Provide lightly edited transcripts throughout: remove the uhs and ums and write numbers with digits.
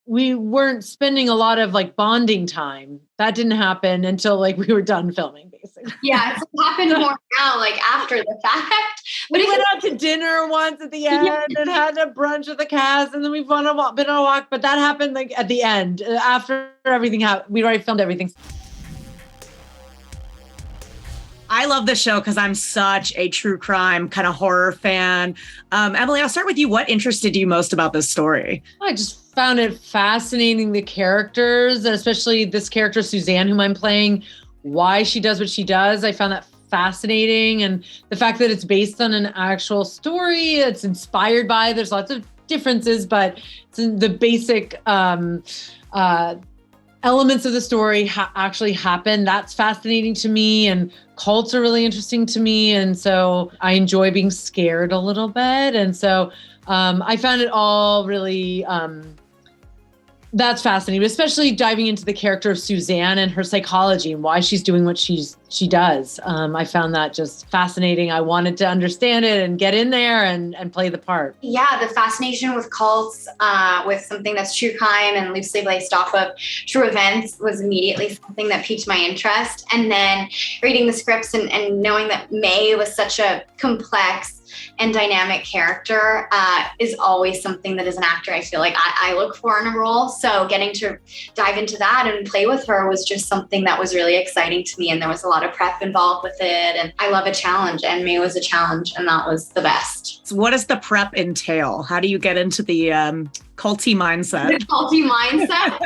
we weren't spending a lot of like bonding time. That didn't happen until like we were done filming, basically. Yeah, it's happened more now, like after the fact. But we went out to dinner once at the end and had a brunch with the cast, and then we've been on a walk. But that happened like at the end, after everything happened. We'd already filmed everything. I love this show because I'm such a true crime kind of horror fan. Emily, I'll start with you. What interested you most about this story? I just found it fascinating, the characters, especially this character, Suzanne, whom I'm playing, why she does what she does. I found that fascinating. And the fact that it's based on an actual story, it's inspired by, there's lots of differences, but it's in the basic elements of the story actually happen. That's fascinating to me, and cults are really interesting to me. And so I enjoy being scared a little bit. And so I found it all really, that's fascinating, especially diving into the character of Suzanne and her psychology and why she's doing what she does. I found that just fascinating. I wanted to understand it and get in there and play the part. Yeah, the fascination with cults, with something that's true crime and loosely based off of true events was immediately something that piqued my interest. And then reading the scripts and knowing that May was such a complex and dynamic character is always something that as an actor, I feel like I look for in a role. So getting to dive into that and play with her was just something that was really exciting to me. And there was a lot of prep involved with it. And I love a challenge, and May was a challenge, and that was the best. So what does the prep entail? How do you get into the culty mindset? The culty mindset?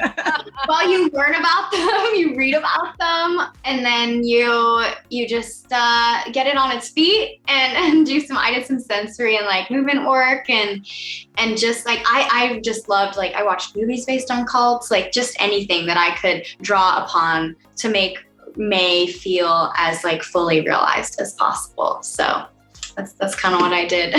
Well, you learn about them, you read about them, and then you just get it on its feet and do some, I did some sensory and like movement work and just like, I just loved, like, I watched movies based on cults, like just anything that I could draw upon to make May feel as like fully realized as possible. So that's kind of what I did.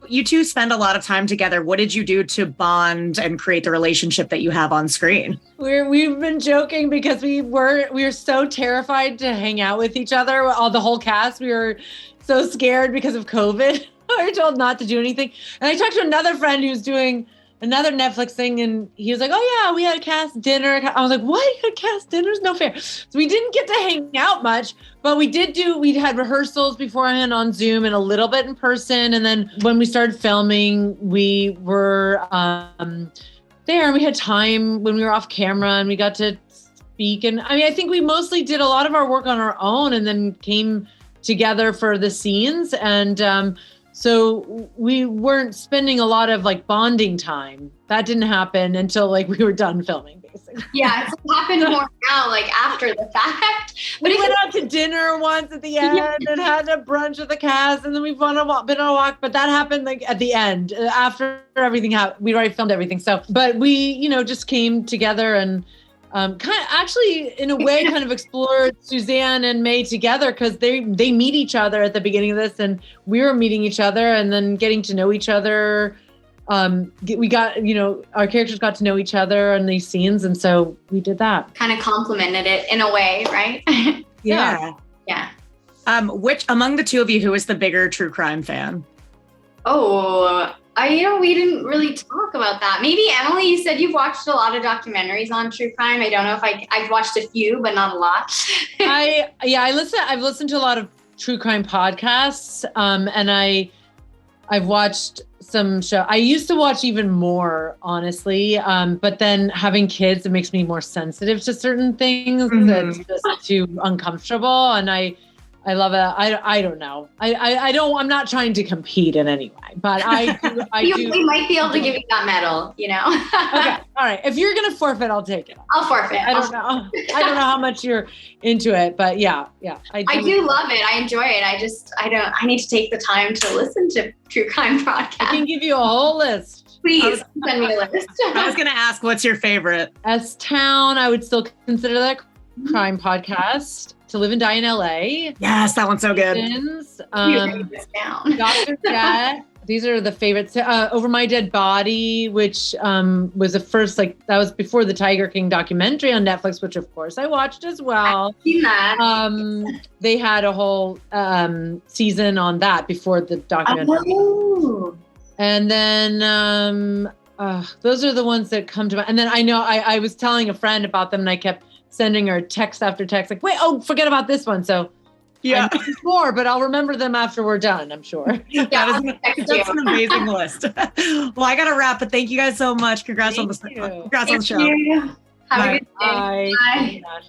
You two spend a lot of time together. What did you do to bond and create the relationship that you have on screen? We've been joking because we were so terrified to hang out with each other. All the whole cast, we were so scared because of COVID. We were told not to do anything. And I talked to another friend who's doing another Netflix thing, and he was like, oh yeah, we had a cast dinner. I was like, what? You had cast dinners? No fair. So we didn't get to hang out much, but we had rehearsals beforehand on Zoom and a little bit in person. And then when we started filming, we were there, and we had time when we were off camera, and we got to speak. And I mean, I think we mostly did a lot of our work on our own and then came together for the scenes. And so we weren't spending a lot of like bonding time. That didn't happen until like we were done filming, basically. Yeah, it's happened more now, like after the fact. But we went out to dinner once at the end and had a brunch with the cast, and then we've been on a walk. But that happened like at the end, after everything happened. We'd already filmed everything. So, but we, just came together and kind of actually in a way kind of explored Suzanne and May together, because they meet each other at the beginning of this, and we were meeting each other and then getting to know each other. We got, our characters got to know each other in these scenes, and so we did that. Kind of complemented it in a way, right? Yeah. Which among the two of you, who is the bigger true crime fan? Oh, we didn't really talk about that. Maybe Emily, you said you've watched a lot of documentaries on true crime. I don't know if I've watched a few, but not a lot. I've listened to a lot of true crime podcasts. And I've watched some show. I used to watch even more, honestly. But then having kids, it makes me more sensitive to certain things. Mm-hmm. That's just too uncomfortable. And I love it. I don't know. I'm not trying to compete in any way, but we might be able to give you that medal, Okay. All right. If you're going to forfeit, I'll take it. I'll forfeit. I don't know. I don't know how much you're into it, but yeah. I do love it. I enjoy it. I need to take the time to listen to true crime podcasts. I can give you a whole list. Please send me a list. I was going to ask, what's your favorite? S-Town, I would still consider that a crime podcast. To Live and Die in LA. Yes, that one's so good. Dr. Death. These are the favorites. Over My Dead Body, which was the first, that was before the Tiger King documentary on Netflix, which of course I watched as well. I've seen that. They had a whole season on that before the documentary. Oh. And then Those are the ones that come to mind. And then I know I was telling a friend about them and I kept sending her text after text, like, wait, forget about this one. So yeah, there's more, but I'll remember them after we're done, I'm sure. That's an amazing list. Well, I got to wrap, but thank you guys so much. Congrats on the show. Have a good day. Bye. Bye. Bye.